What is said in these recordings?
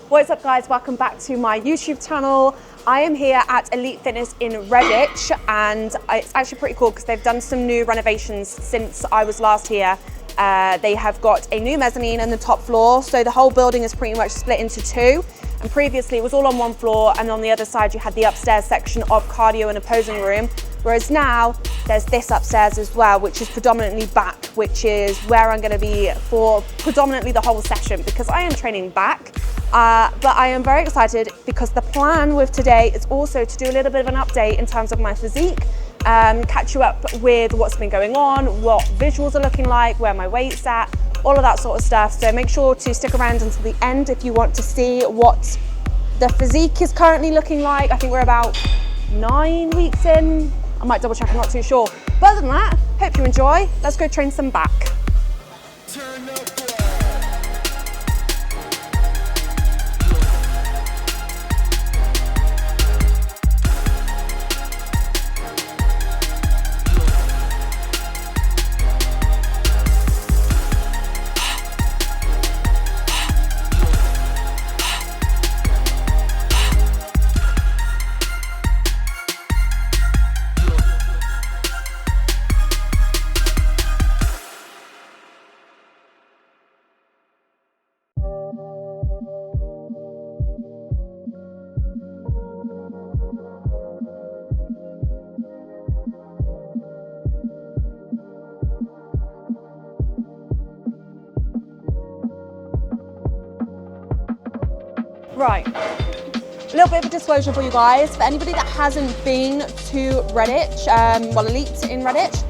What's up guys, welcome back to my YouTube channel. I am here at Elite Fitness in Redditch and it's actually pretty cool because they've done some new renovations since I was last here. They have got a new mezzanine on the top floor, so the whole building is pretty much split into two. And previously it was all on one floor, and on the other side you had the upstairs section of cardio and opposing room. Whereas now there's this upstairs as well, which is predominantly back, which is where I'm going to be for predominantly the whole session because I am training back. But I am very excited because the plan with today is also to do a little bit of an update in terms of my physique, catch you up with what's been going on, what visuals are looking like, where my weight's at, all of that sort of stuff. So make sure to stick around until the end if you want to see what the physique is currently looking like. I think we're about 9 weeks in. I might double check, I'm not too sure. But other than that, hope you enjoy. Let's go train some back. Right, a little bit of a disclosure for you guys. For anybody that hasn't been to Redditch, Elite in Redditch,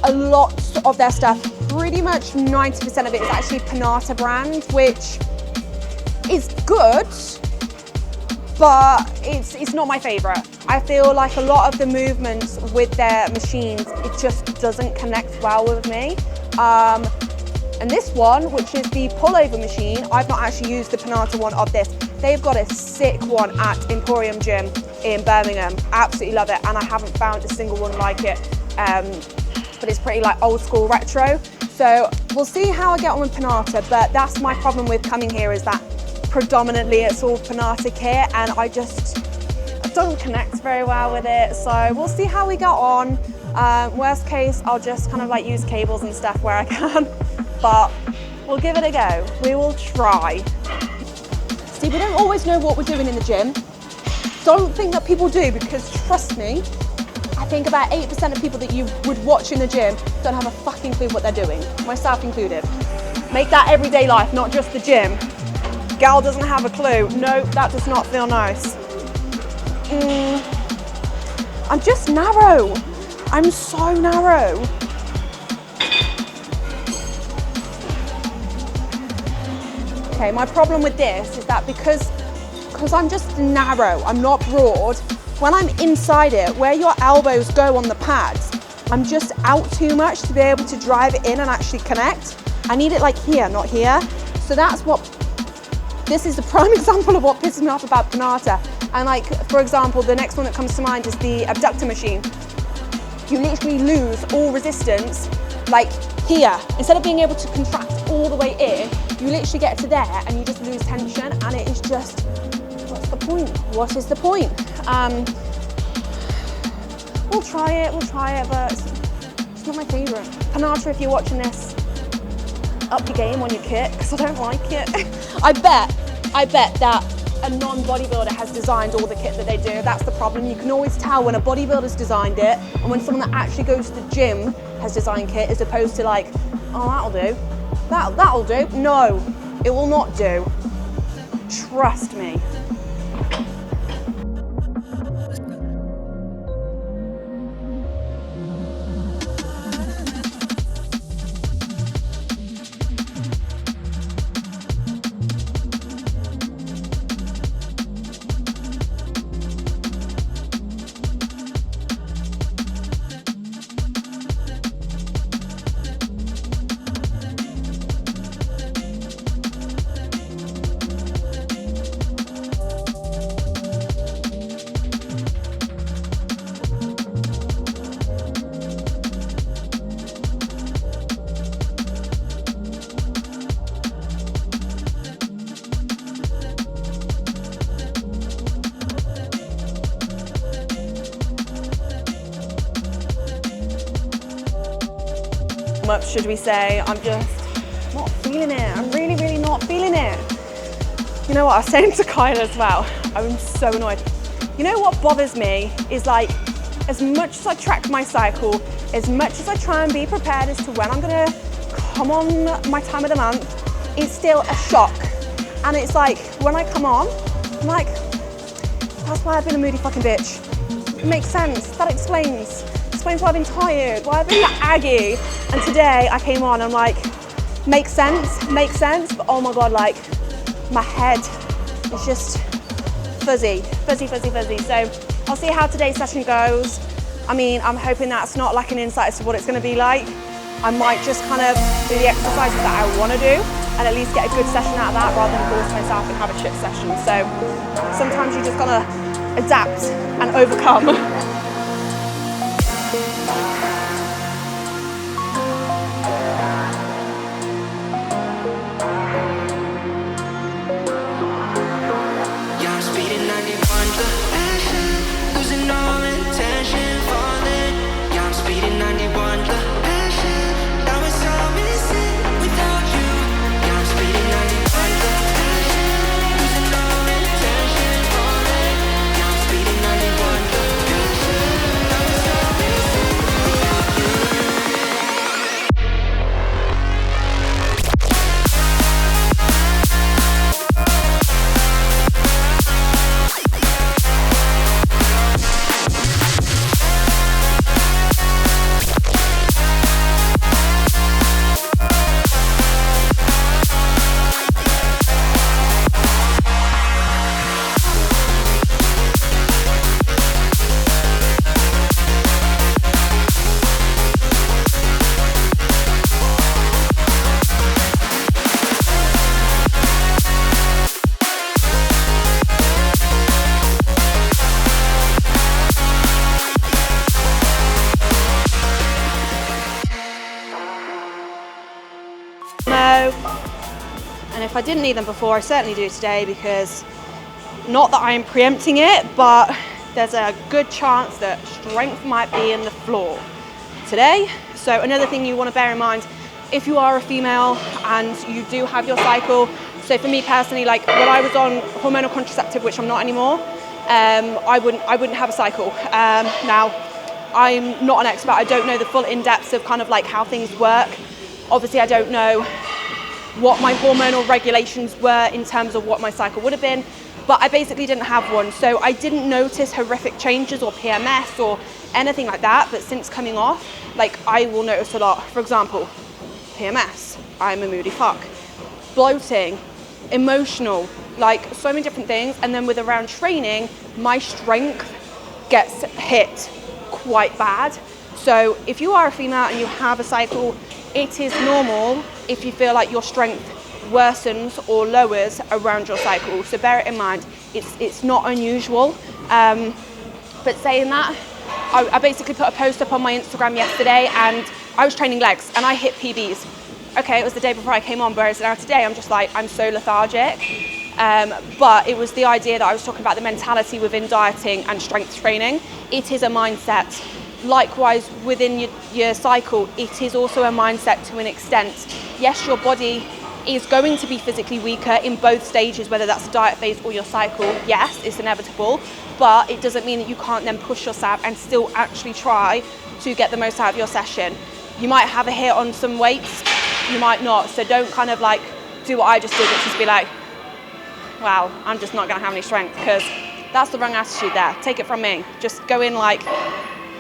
a lot of their stuff, pretty much 90% of it is actually Panata brand, which is good, but it's not my favorite. I feel like a lot of the movements with their machines, it just doesn't connect well with me. And this one, which is the pullover machine, I've not actually used the Panata one of this. They've got a sick one at Emporium Gym in Birmingham. Absolutely love it, and I haven't found a single one like it. But it's pretty like old school retro. So we'll see how I get on with Panata, but that's my problem with coming here, is that predominantly it's all Panata kit and I don't connect very well with it. So we'll see how we go on. Worst case, I'll just kind of like use cables and stuff where I can, but we'll give it a go. We will try. See, we don't always know what we're doing in the gym. Don't think that people do, because trust me, I think about 8% of people that you would watch in the gym don't have a fucking clue what they're doing, myself included. Make that everyday life, not just the gym. Gal doesn't have a clue. No, that does not feel nice. I'm just narrow. I'm so narrow. Okay, my problem with this is that because I'm just narrow, I'm not broad, when I'm inside it, where your elbows go on the pads, I'm just out too much to be able to drive it in and actually connect. I need it like here, not here. So this is the prime example of what pisses me off about Panata. And like, for example, the next one that comes to mind is the abductor machine. You literally lose all resistance, like here. Instead of being able to contract all the way in, you literally get to there and you just lose tension, and it is just, what's the point? What is the point? We'll try it, but it's not my favorite. Panata, if you're watching this, up your game on your kit, because I don't like it. I bet that a non-bodybuilder has designed all the kit that they do. That's the problem. You can always tell when a bodybuilder's designed it and when someone that actually goes to the gym has designed kit, as opposed to like, oh, that'll do. That'll do. No, it will not do. Trust me. much should we say. I'm just not feeling it. I'm really, really not feeling it. You know what, I was saying to Kyle as well, I'm so annoyed. You know what bothers me is like, as much as I track my cycle, as much as I try and be prepared as to when I'm gonna come on my time of the month, it's still a shock. And it's like, when I come on, I'm like, that's why I've been a moody fucking bitch. It makes sense, that explains why I've been tired, why I've been that aggy. And today I came on, I'm like, makes sense, but oh my God, like, my head is just fuzzy. So I'll see how today's session goes. I mean, I'm hoping that's not like an insight as to what it's gonna be like. I might just kind of do the exercises that I wanna do and at least get a good session out of that rather than force myself and have a shit session. So sometimes you just gotta adapt and overcome. And if I didn't need them before, I certainly do today, because not that I'm preempting it, but there's a good chance that strength might be in the floor today. So another thing you want to bear in mind, if you are a female and you do have your cycle, so for me personally, like when I was on hormonal contraceptive, which I'm not anymore, I wouldn't have a cycle. Now, I'm not an expert. I don't know the full in-depth of kind of like how things work. Obviously, I don't know what my hormonal regulations were in terms of what my cycle would have been, but I basically didn't have one. So I didn't notice horrific changes or PMS or anything like that. But since coming off, like I will notice a lot. For example, PMS, I'm a moody fuck. Bloating, emotional, like so many different things. And then with around training, my strength gets hit quite bad. So if you are a female and you have a cycle, it is normal if you feel like your strength worsens or lowers around your cycle. So bear it in mind, it's not unusual. But saying that, I basically put a post up on my Instagram yesterday and I was training legs and I hit PBs. Okay, it was the day before I came on, whereas now today I'm just like, I'm so lethargic. But it was the idea that I was talking about, the mentality within dieting and strength training. It is a mindset. Likewise, within your cycle, it is also a mindset to an extent. Yes, your body is going to be physically weaker in both stages, whether that's the diet phase or your cycle. Yes, it's inevitable, but it doesn't mean that you can't then push yourself and still actually try to get the most out of your session. You might have a hit on some weights, you might not. So don't kind of like do what I just did, which is be like, wow, I'm just not gonna have any strength, because that's the wrong attitude there. Take it from me. Just go in like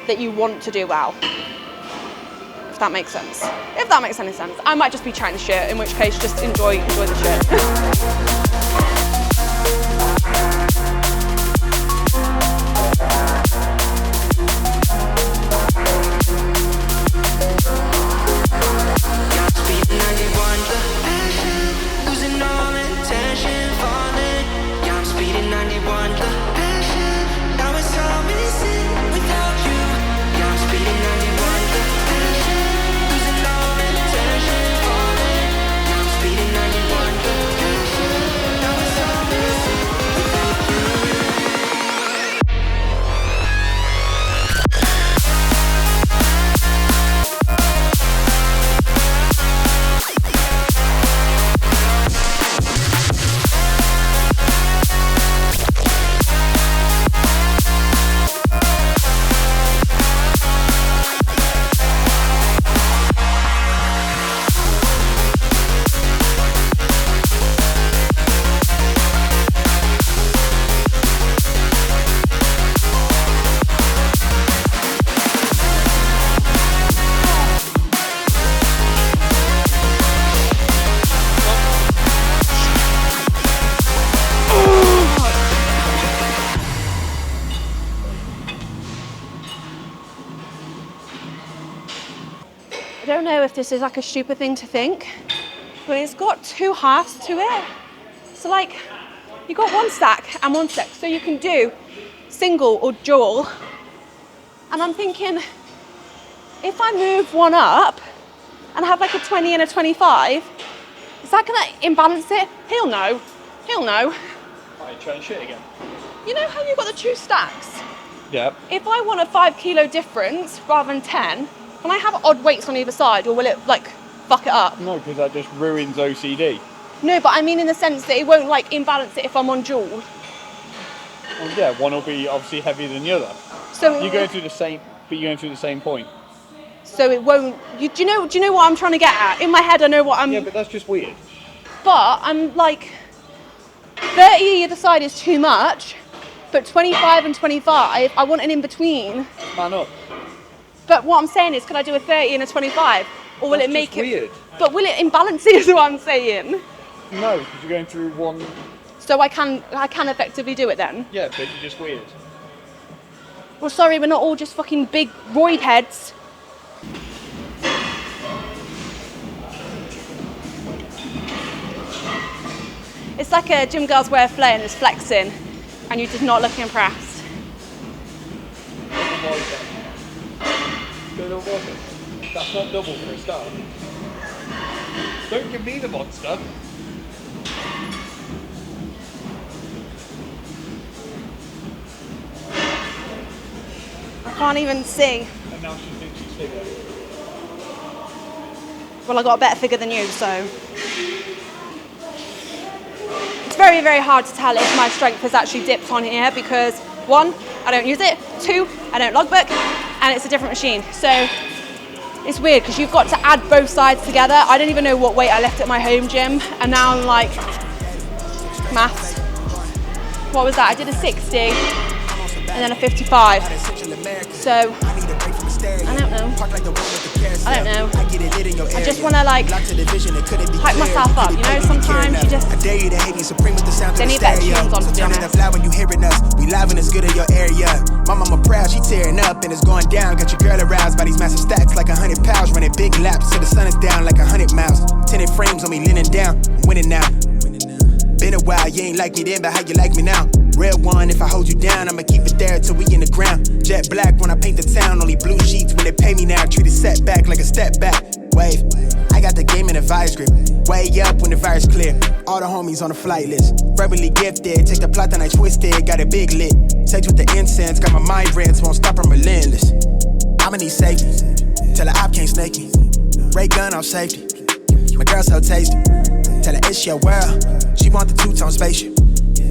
that you want to do well. If that makes sense. If that makes any sense. I might just be chatting shit, in which case just enjoy the shit. know if this is like a stupid thing to think, but it's got 2 halves to it. So like, you got 1 stack and 1 stack, so you can do single or dual. And I'm thinking, if I move one up and have like a 20 and a 25, is that gonna imbalance it? He'll know. He'll know. Are you trying shit again? You know how you've got the 2 stacks? Yep. If I want a 5 kilo difference rather than 10, can I have odd weights on either side, or will it like fuck it up? No, because that just ruins OCD. No, but I mean in the sense that it won't like imbalance it if I'm on dual. Well, yeah, one will be obviously heavier than the other. So You're going through the same, but you're going through the same point. So it won't. Do you know what I'm trying to get at? In my head, I know what I'm. Yeah, but that's just weird. But I'm like, 30 either side is too much, but 25 and 25, I want an in between. Man up. But what I'm saying is, can I do a 30 and a 25, or will That's it make just it weird. But will it imbalance it? Is what I'm saying. No, because you're going through one. So I can effectively do it then. Yeah, but you're just weird. Well, sorry, we're not all just fucking big roid heads. It's like a gym girl's way of playing, is flexing, and you just not looking impressed. That's not double for a start. Don't give me the monster. I can't even see. And now she thinks she's bigger. Well, I got a better figure than you, so. It's very, very hard to tell if my strength has actually dipped on here because 1, I don't use it, 2, I don't logbook, and it's a different machine. So it's weird because you've got to add both sides together. I don't even know what weight I left at my home gym, and now I'm like, maths. What was that? I did a 60 and then a 55. So I don't know. I don't know. I just want to like hype myself up, you know. Sometimes you just they need better tunes on, to be honest. We live and it's good in your area. My mama proud, she tearing up and it's going down. Got your girl aroused by these massive stacks like 100 pounds. Running big laps till the sun is down like 100 miles. Tinted frames on me leaning down, winning now. Been a while, you ain't like me then, but how you like me now? Real one, if I hold you down, I'ma keep it there till we in the ground. Jet black when I paint the town, only blue sheets when they pay me now. Treat it setback like a step back. Wave, I got the game in a vice grip. Way up when the virus clear. All the homies on the flight list. Verbally gifted, take the plot and I twist it. Got it big lit. Sex with the incense, got my mind rents, won't stop, I'm relentless. I'ma need safety, till the op can't snake me. Ray gun on safety, my girl so tasty. Tell her it's your world, she want the 2-tone spaceship.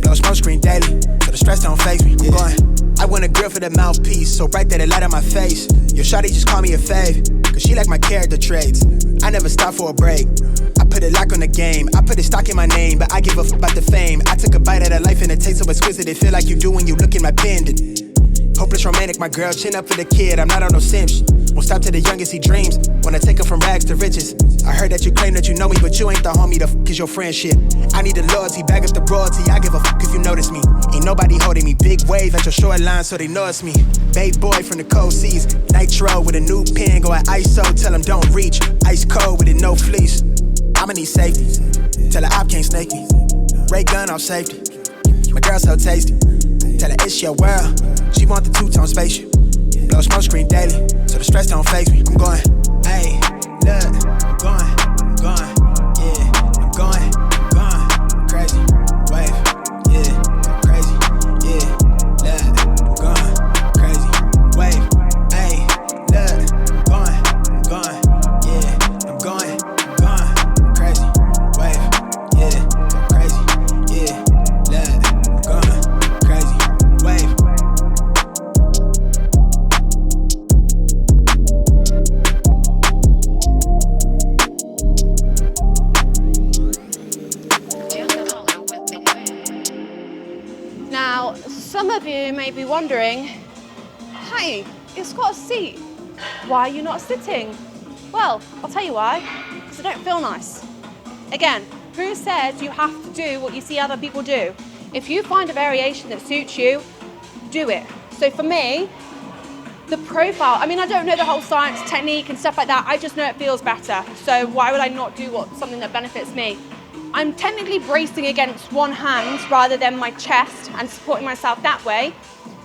Blow smoke screen daily, so the stress don't faze me. I'm going, I want a grill for the mouthpiece, so bright that it light on my face. Your shawty just call me a fave, cause she like my character traits. I never stop for a break, I put a lock on the game. I put a stock in my name, but I give a f about the fame. I took a bite of that life and it tastes so exquisite. It feel like you do when you look in my pendant. Hopeless romantic, my girl, chin up for the kid. I'm not on no simps. Won't stop till the youngest he dreams. Wanna take him from rags to riches. I heard that you claim that you know me, but you ain't the homie. The f is your friendship. I need the loyalty, back up the royalty. I give a f if you notice me. Ain't nobody holding me. Big wave at your shoreline, so they know it's me. Babe boy from the cold seas. Nitro with a new pen, go at ISO. Tell him don't reach. Ice cold with it, no fleece. I'ma need safety, till the op can't snake me. Ray gun on safety, my girl so tasty. Tell her it's your world, she want the 2-tone spaceship. Blow smoke screen daily, so the stress don't faze me. I'm going, hey, look, I'm going, yeah, I'm going, crazy, wave, yeah, crazy, yeah, look, I'm going, crazy, wave, hey, look, I'm going, yeah, I'm going, crazy, wave, yeah, crazy, yeah, look, I'm going, crazy, wave. Now, some of you may be wondering, hey, it's got a seat. Why are you not sitting? Well, I'll tell you why, because I don't feel nice. Again, who says you have to do what you see other people do? If you find a variation that suits you, do it. So for me, the profile, I mean, I don't know the whole science, technique and stuff like that. I just know it feels better. So why would I not do something that benefits me? I'm technically bracing against one hand rather than my chest and supporting myself that way.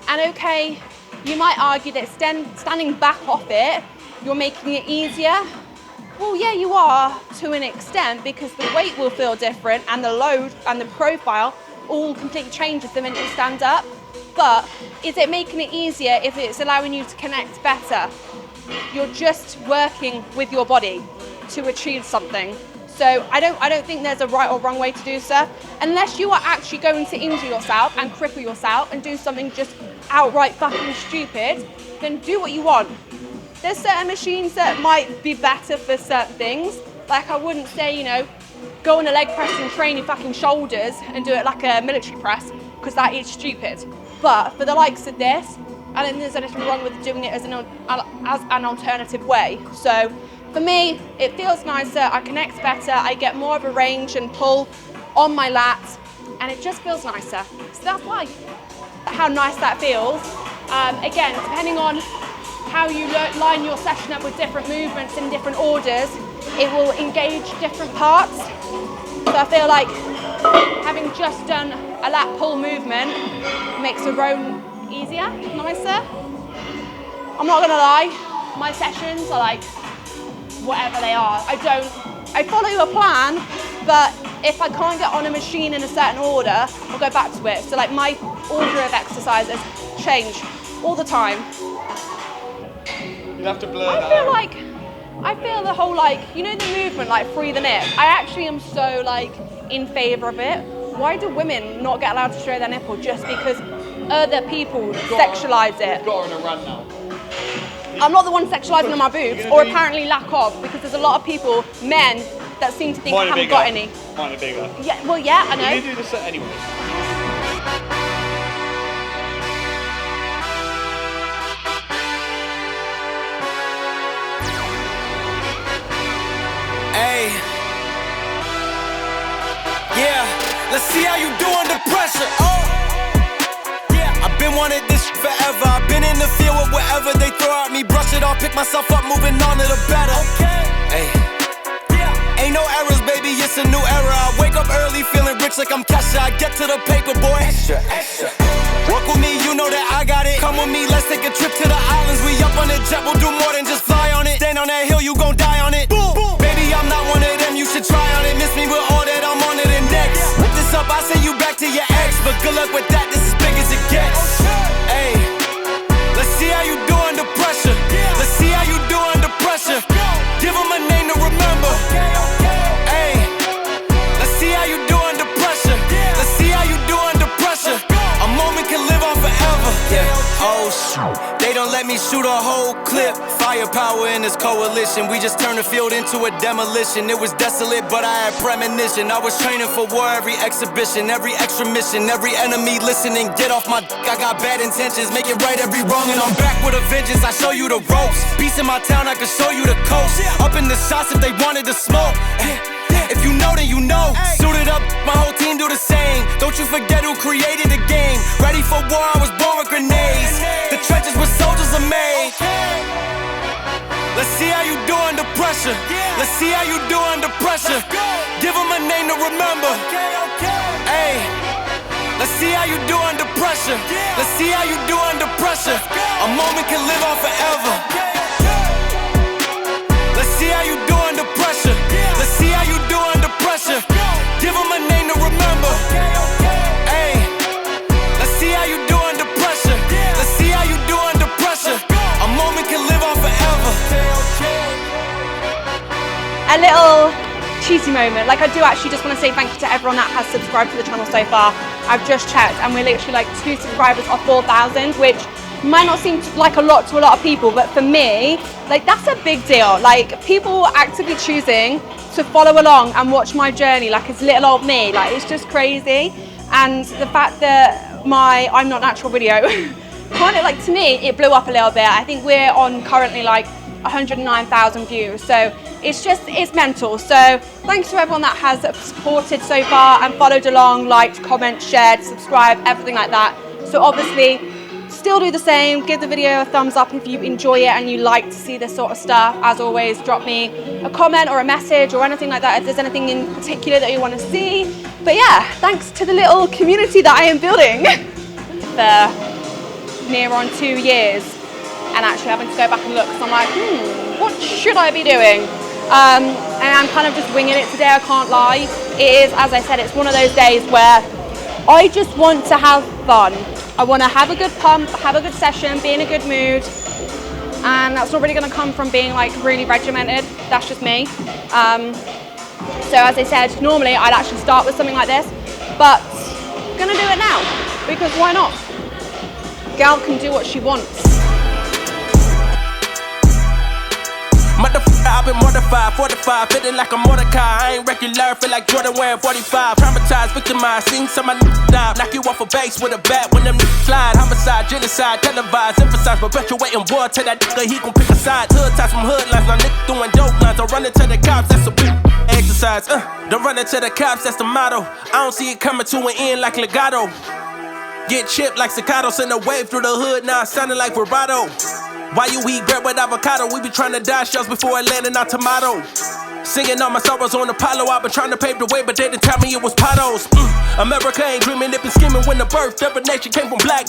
And okay, you might argue that standing back off it, you're making it easier. Well, yeah, you are to an extent, because the weight will feel different and the load and the profile all completely changes the minute you stand up. But is it making it easier if it's allowing you to connect better? You're just working with your body to achieve something. So I don't think there's a right or wrong way to do stuff. Unless you are actually going to injure yourself and cripple yourself and do something just outright fucking stupid, then do what you want. There's certain machines that might be better for certain things. Like I wouldn't say, you know, go on a leg press and train your fucking shoulders and do it like a military press, because that is stupid. But for the likes of this, I don't think there's anything wrong with doing it as an alternative way. So for me, it feels nicer, I connect better, I get more of a range and pull on my lats, and it just feels nicer. So that's why, how nice that feels. Again, depending on how you line your session up with different movements in different orders, it will engage different parts. So I feel like having just done a lat pull movement makes a row easier, nicer. I'm not gonna lie, my sessions are like whatever they are. I follow a plan, but if I can't get on a machine in a certain order, I'll go back to it. So like my order of exercises change all the time. You'll have to blur that out. I feel the whole, like, you know the movement, like free the nip? I actually am so like in favor of it. Why do women not get allowed to show their nipple just because other people sexualize it? You've got her on a run now. I'm not the one sexualizing on my boobs, or apparently lack of, because there's a lot of people, men, that seem to think I haven't got any. Mine are bigger. Yeah, well, yeah, I know. You do the set anyway. Hey. Yeah, let's see how you do under pressure. Oh. Yeah, I've been wanting this forever. I've been in the field with whatever they throw at me. Brush it off, pick myself up, moving on to the better. Okay. Hey. Yeah. Ain't no errors, baby, it's a new era. I wake up early, feeling rich like I'm Kesha. I get to the paper, boy. Extra, extra. Work with me, you know that I got it. Come with me, let's take a trip to the islands. We up on the jet, we'll do more than just fly on it. Stand on that hill, you gon' die on it. Boom, boom. Baby, I'm not one of them, you should try on it. Miss me with all that, I'm on it and next. Whip this up, I send you back to your ex. But good luck with that, this is big as it gets. Hey, let's see how you do under pressure. Let's see how you do under pressure. Give them a name to remember. Hey, let's see how you do under pressure. Let's see how you do under pressure. A moment can live on forever. Yeah, oh shoot. They don't let me shoot a whole clip. Firepower in this coalition. We just turned the field into a demolition. It was desolate, but I had premonition. I was training for war every exhibition, every extra mission, every enemy listening. Get off my dick, I got bad intentions. Make it right every wrong, and I'm back with a vengeance. I show you the ropes. Peace in my town, I can show you the coast. Up in the shots if they wanted to smoke. If you know, then you know. Suited up, my whole team do the same. Don't you forget who created the game. Ready for war, I was born with grenades. The trenches where soldiers are made. Let's see how you do under pressure. Let's see how you do under pressure. Give them a name to remember. Hey, let's see how you do under pressure. Let's see how you do under pressure. A moment can live on forever. Let's see how you do under pressure. Let's see how you do under pressure. Give them a name to remember. Hey, let's see how you do under pressure. Let's see how you do under pressure. A moment can live on forever. A little cheesy moment. Like, I do actually just want to say thank you to everyone that has subscribed to the channel so far. I've just checked and we're literally like 2 subscribers off 4,000, which might not seem like a lot to a lot of people, but for me, like, that's a big deal. Like, people actively choosing to follow along and watch my journey, like it's little old me, like it's just crazy. And the fact that my I'm Not Natural video kind of, like, to me, it blew up a little bit. I think we're on currently like 109,000 views, so it's mental. So thanks to everyone that has supported so far and followed along, liked, comment, shared, subscribed, everything like that. So obviously Still do the same, give the video a thumbs up if you enjoy it and you like to see this sort of stuff. As always, drop me a comment or a message or anything like that if there's anything in particular that you want to see. But yeah, thanks to the little community that I am building for near on 2 years, and actually having to go back and look, because I'm like, what should I be doing? And I'm kind of just winging it today, I can't lie. It is, as I said, it's one of those days where I just want to have fun. I want to have a good pump, have a good session, be in a good mood, and that's not really going to come from being like really regimented. That's just me. So as I said, normally I'd actually start with something like this, but I'm going to do it now, because why not? Gal can do what she wants. Motherfucker, I've been mortified, fortified, feeling like a Mordecai. I ain't regular, feel like Jordan wearing 45. Traumatized, victimized, seen some of my die. Knock you off a base with a bat when them niggas slide. Homicide, genocide, televised, emphasize, perpetuating war. Tell that nigga he gon' pick a side. Hood ties from hood lines, now niggas doing dope lines. Don't run into the cops, that's a big exercise. Don't run into the cops, that's the motto. I don't see it coming to an end like legato. Get chipped like staccato, send a wave through the hood, now sounding like vibrato. Why you eat bread with avocado? We be trying to dodge shells before it landing on tomato. Singing all my sorrows on Apollo. I've been trying to pave the way, but they didn't tell me it was potholes. America ain't dreaming, it been scheming when the birth of a nation came from black.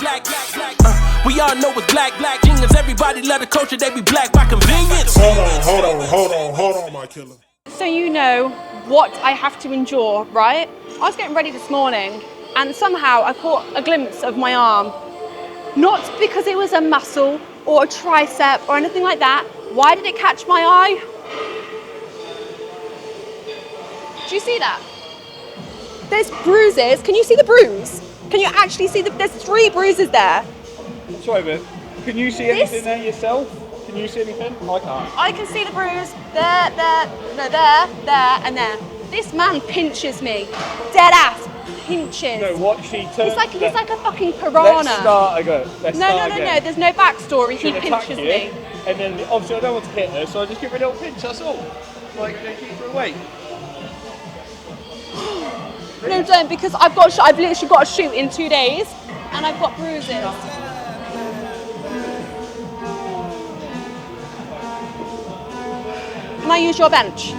We all know it's black genius. Everybody love the culture, they be black by convenience. Hold on, my killer. So you know what I have to endure, right? I was getting ready this morning, and somehow I caught a glimpse of my arm. Not because it was a muscle or a tricep or anything like that. Why did it catch my eye? Do you see that? There's bruises. Can you see the bruise? Can you actually see there's 3 bruises there? Sorry, but can you see anything there yourself? Can you see anything? I can't. I can see the bruise there, and there. This man pinches me. Dead ass. Pinches. No, what she turned. He's like a fucking piranha. Let's start again. No. There's no backstory. He pinches you, me. And then obviously I don't want to hit her, so I just give her a little pinch. That's all. Like keep her away. No, don't, because I've literally got to shoot in 2 days, and I've got bruises. Can I use your bench?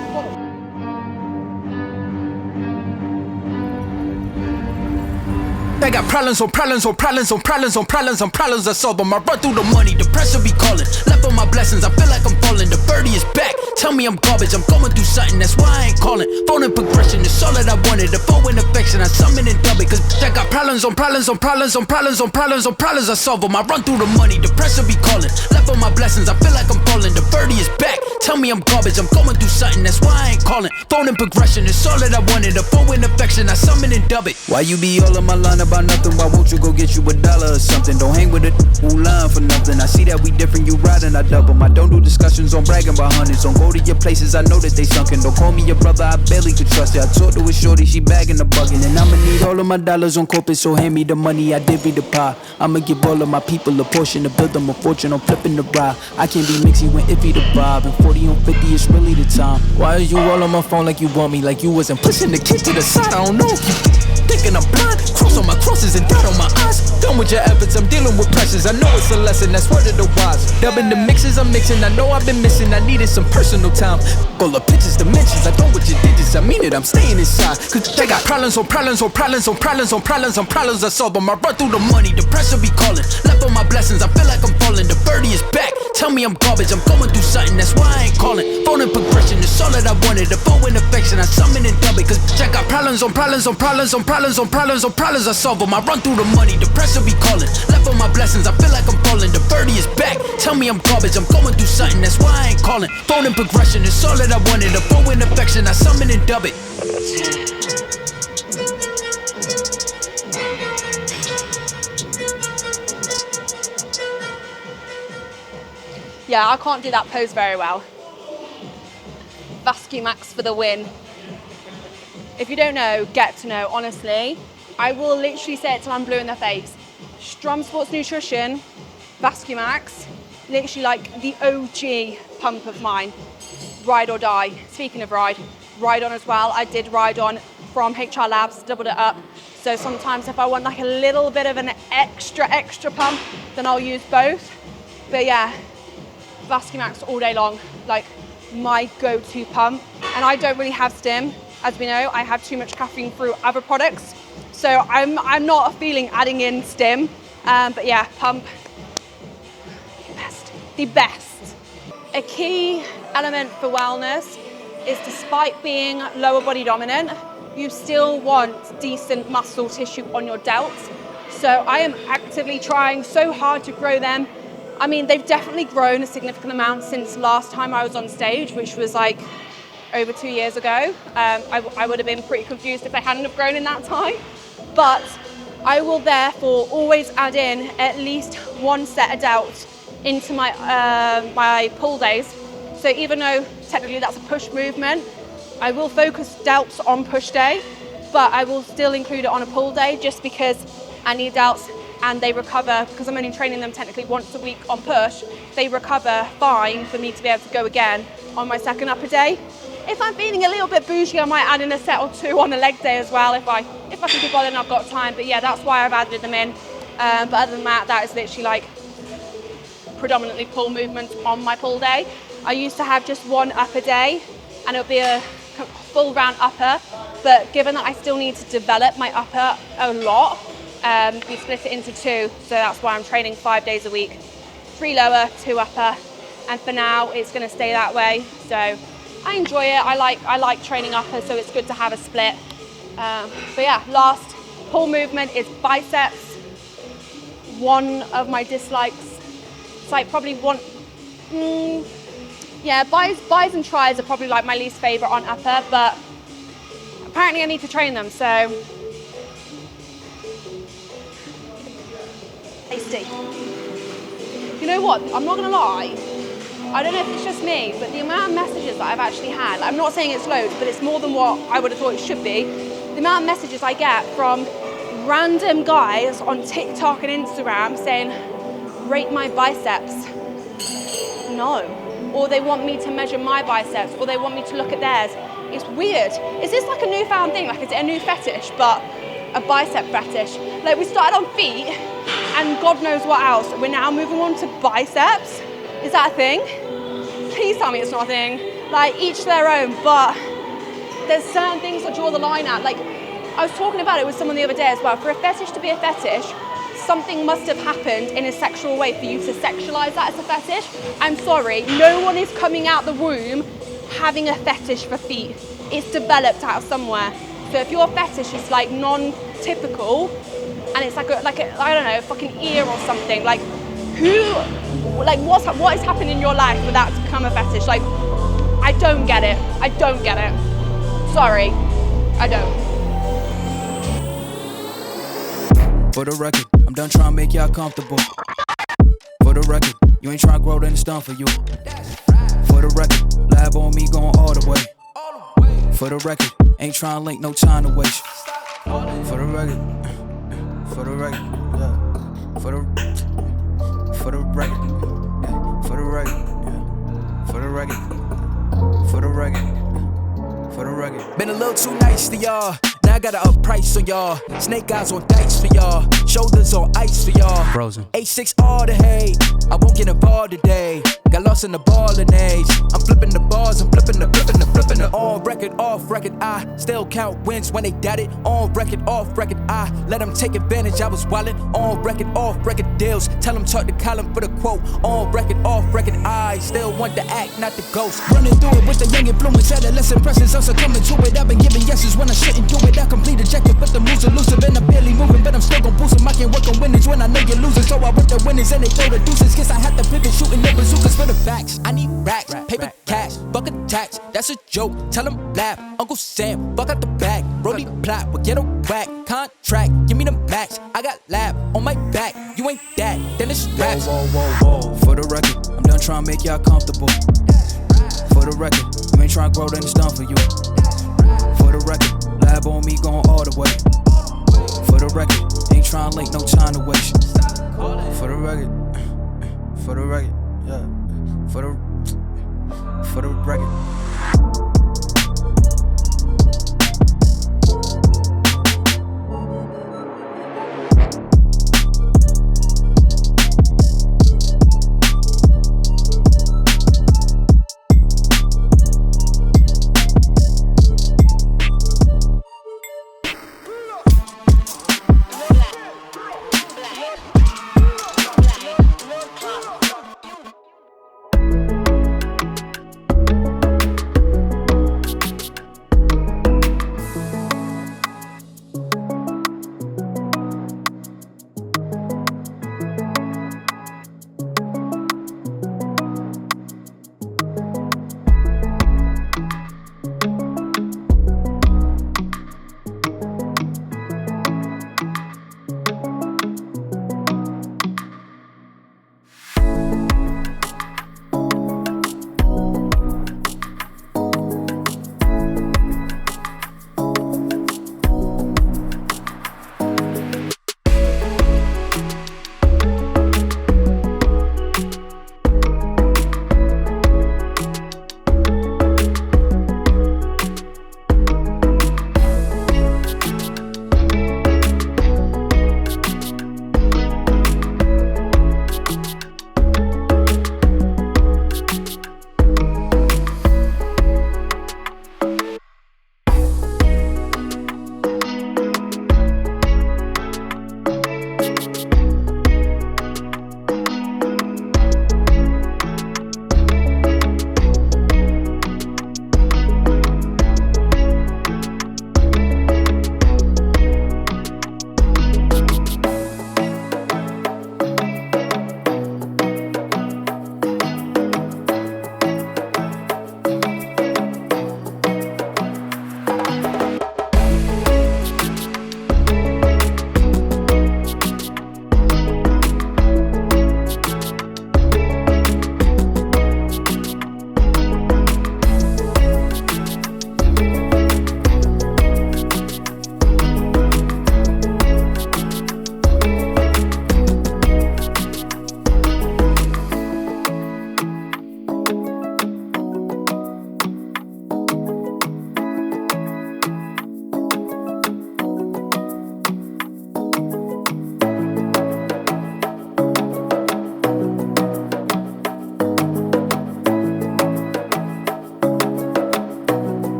I got problems on problems on problems on problems on problems on problems I solve them. I run through the money, the pressure be calling. Left on my blessings, I feel like I'm falling. The birdie is back, tell me I'm garbage. I'm going through something, that's why I ain't calling. Phone and progression, it's all that I wanted. The phone and affection, I summon and dub it. Cause I got problems on problems on problems on problems on problems on problems I solve them. I run through the money, the pressure be calling. Left on my blessings, I feel like I'm falling. The birdie is back, tell me I'm garbage. I'm going through something, that's why I ain't calling. Phone and progression, it's all that I wanted. The phone and affection, I summon and dub it. Why you be all on my line about nothing? Why won't you go get you $1 or something? Don't hang with it who lying for nothing. I see that we different, you riding, I double. I don't do discussions on bragging about hundreds. Don't go to your places, I know that they sunken. Don't call me your brother, I barely could trust it. I talked to a shorty, she bagging the bugging. And I'ma need all of my dollars on corporate, so hand me the money, I divvy the pie. I'ma give all of my people a portion to build them a fortune. I'm flipping the ride. I can't be mixy when iffy the vibe. And 40 on 50, it's really the time. Why is you all on my phone like you want me? Like you wasn't pushing the kid to the side. I don't know if you thinking I'm blind. Cross on my crosses and dot on my eyes. Done with your efforts, I'm dealing with pressures. I know it's a lesson, that's word of the wise. Dubbing the mixes I'm mixing, I know I've been missing. I needed some personal time. All the pictures, dimensions, I don't with your digits. I mean it, I'm staying inside. Cause they got problems on problems on problems on problems on problems on problems I solve them. I run through the money, the pressure be calling. Left on my blessings, I feel like I'm falling. The birdie is back, tell me I'm garbage. I'm going through something, that's why I ain't calling. Phone and progression, it's all that I wanted. The phone and affection, I summon and dub it. Cause I got problems on problems on problems on problems on problems on problems I solve them. I run through the money, the pressure be calling. Left on my blessings, I feel like I'm falling. The birdie is back, tell me I'm garbage. I'm going through something, that's why I ain't calling. Phone and progression, it's all that I wanted. The phone and affection, I summon and dub it. Yeah, I can't do that pose very well. Vasky Max for the win. If you don't know, get to know, honestly. I will literally say it till I'm blue in the face. Strom Sports Nutrition, Vasky Max, literally like the OG pump of mine. Ride or die. Speaking of ride on as well. I did ride on from HR Labs, doubled it up. So sometimes if I want like a little bit of an extra pump, then I'll use both. But yeah, Max all day long, like my go-to pump. And I don't really have stim. As we know, I have too much caffeine through other products. So I'm not feeling adding in stim. But yeah, pump, the best. A key element for wellness is, despite being lower body dominant, you still want decent muscle tissue on your delts. So I am actively trying so hard to grow them. I mean, they've definitely grown a significant amount since last time I was on stage, which was like over 2 years ago. I would have been pretty confused if they hadn't have grown in that time. But I will therefore always add in at least one set of delts into my, my pull days. So even though technically that's a push movement, I will focus delts on push day, but I will still include it on a pull day just because I need delts and they recover, because I'm only training them technically once a week on push, they recover fine for me to be able to go again on my second upper day. If I'm feeling a little bit bougie, I might add in a set or two on a leg day as well if I can be bothered and I've got time. But yeah, that's why I've added them in. But other than that, that is literally like predominantly pull movements on my pull day. I used to have just one upper day and it would be a full round upper, but given that I still need to develop my upper a lot, we split it into two, so that's why I'm training 5 days a week, 3 lower, 2 upper, and for now it's going to stay that way. So I enjoy it. I like training upper, so it's good to have a split. But yeah, last pull movement is biceps. One of my dislikes, it's like probably one. Yeah, bis and tries are probably like my least favorite on upper, but apparently I need to train them, so. Tasty. You know what, I'm not gonna lie, I don't know if it's just me, but the amount of messages that I've actually had, I'm not saying it's loads, but it's more than what I would have thought it should be. The amount of messages I get from random guys on TikTok and Instagram saying, rate my biceps. No. Or they want me to measure my biceps, or they want me to look at theirs. It's weird. Is this like a newfound thing? Like, is it a new fetish, but a bicep fetish? Like, we started on feet, and God knows what else. We're now moving on to biceps. Is that a thing? Please tell me it's not a thing. Like, each their own, but there's certain things that draw the line at. Like, I was talking about it with someone the other day as well. For a fetish to be a fetish, something must have happened in a sexual way for you to sexualize that as a fetish. I'm sorry, no one is coming out the womb having a fetish for feet. It's developed out of somewhere. So if your fetish is like non-typical, and it's like a I don't know, fucking ear or something, like what is happening in your life for that to become a fetish? Like, I don't get it. I don't get it. Sorry, I don't. For the record, I'm done trying to make y'all comfortable. For the record, you ain't trying to grow, then it's done for you. For the record, lab on me going all the way. For the record, ain't trying to link, no time to waste. For the record, yeah. For the record, yeah. For the record, for the record, yeah. For the record, for the record, for the record. Been a little too nice to y'all. Now I gotta up price on y'all. Snake eyes on dice for y'all. Shoulders on ice for y'all. Frozen. H6 all the hate. I won't get involved today. Got lost in the ballin' age. I'm flipping the bars, I'm flipping the on record, off record. I still count wins when they doubt it. On record, off record. I let them take advantage. I was wildin'. On record, off record deals. Tell them talk to Colin for the quote. On record, off record. I still want the act, not the ghost. Running through it with the young influence. Adolescent presence, I'm succumbing to it. I've been giving yeses when I shouldn't do it. I complete ejected, but the moves elusive and I'm barely moving, but I'm still gon' boost them. I can't work on winnings when I know you're losing, so I work the winnings and they throw the deuces. Guess I have to pivot, shooting the bazookas for the facts. I need racks, paper cash, bucket tax. That's a joke. Tell them laugh. Uncle Sam, fuck out the bag. Brody plot, but get a whack. Contract, give me the max. I got lab on my back. You ain't that, then it's raps. Whoa, whoa, whoa, whoa. For the record, I'm done trying to make y'all comfortable. For the record, you ain't trying to grow, then it's done for you. For the record, lab on me going all the way. For the record, ain't trying to link, no time to waste. For the record, yeah. For the record.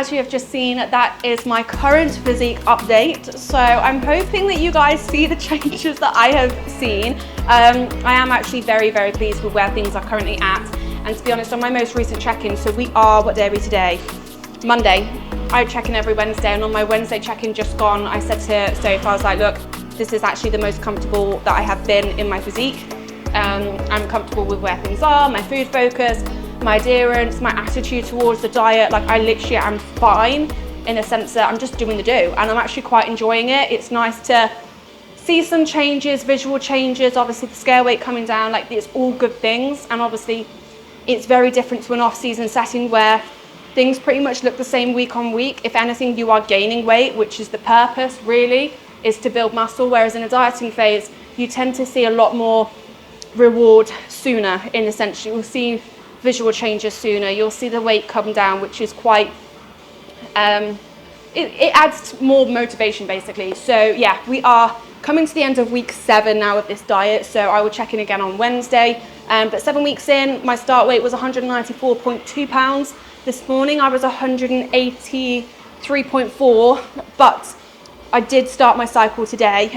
as you have just seen, that is my current physique update. So I'm hoping that you guys see the changes that I have seen. I am actually very, very pleased with where things are currently at. And to be honest, on my most recent check-in, so we are, what day are we today? Monday. I check in every Wednesday, and on my Wednesday check-in just gone, I said to Sophie, I was like, look, this is actually the most comfortable that I have been in my physique. I'm comfortable with where things are, my food focus, my adherence, my attitude towards the diet. Like, I literally am fine in a sense that I'm just doing the do, and I'm actually quite enjoying it. It's nice to see some changes, visual changes, obviously the scale weight coming down, like it's all good things. And obviously it's very different to an off-season setting where things pretty much look the same week on week. If anything, you are gaining weight, which is the purpose really, is to build muscle. Whereas in a dieting phase, you tend to see a lot more reward sooner. In a sense, you'll see visual changes sooner. You'll see the weight come down, which is quite, it adds more motivation basically. So yeah, we are coming to the end of week 7 now of this diet. So I will check in again on Wednesday. But 7 weeks in, my start weight was 194.2 pounds. This morning I was 183.4, but I did start my cycle today.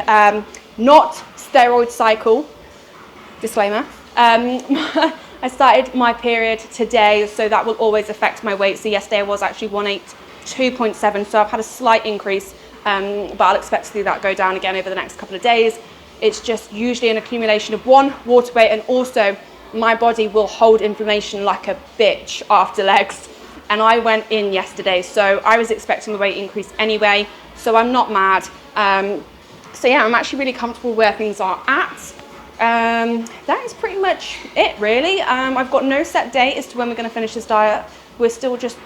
Not steroid cycle, disclaimer. I started my period today, so that will always affect my weight. So yesterday I was actually 182.7, so I've had a slight increase, but I'll expect to see that go down again over the next couple of days. It's just usually an accumulation of one, water weight, and also my body will hold inflammation like a bitch after legs. And I went in yesterday, so I was expecting a weight increase anyway, so I'm not mad. So yeah, I'm actually really comfortable where things are at. That is pretty much it really. I've got no set date as to when we're going to finish this diet. We're still just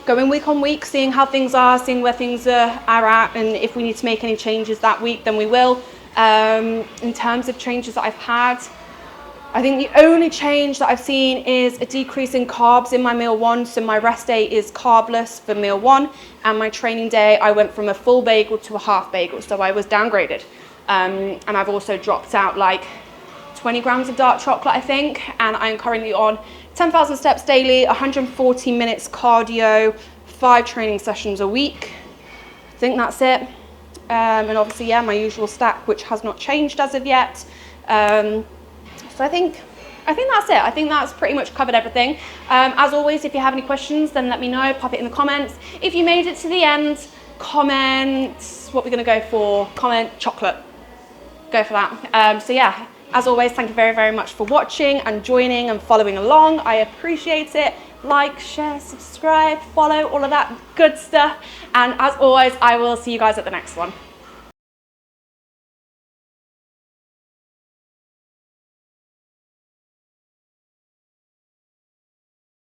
going week on week, seeing how things are, seeing where things are at, and if we need to make any changes that week, then we will. In terms of changes that I've had, I think the only change that I've seen is a decrease in carbs in my meal 1. So my rest day is carbless for meal 1, and my training day, I went from a full bagel to a half bagel. So I was downgraded. And I've also dropped out like 20 grams of dark chocolate, I think. And I'm currently on 10,000 steps daily, 140 minutes cardio, 5 training sessions a week. I think that's it. And obviously, yeah, my usual stack, which has not changed as of yet. So I think that's it. I think that's pretty much covered everything. As always, if you have any questions, then let me know, pop it in the comments. If you made it to the end, comment, what we're gonna go for, comment chocolate. Go for that. So yeah, as always, thank you very, very much for watching and joining and following along. I appreciate it. Like, share, subscribe, follow, all of that good stuff. And as always, I will see you guys at the next one.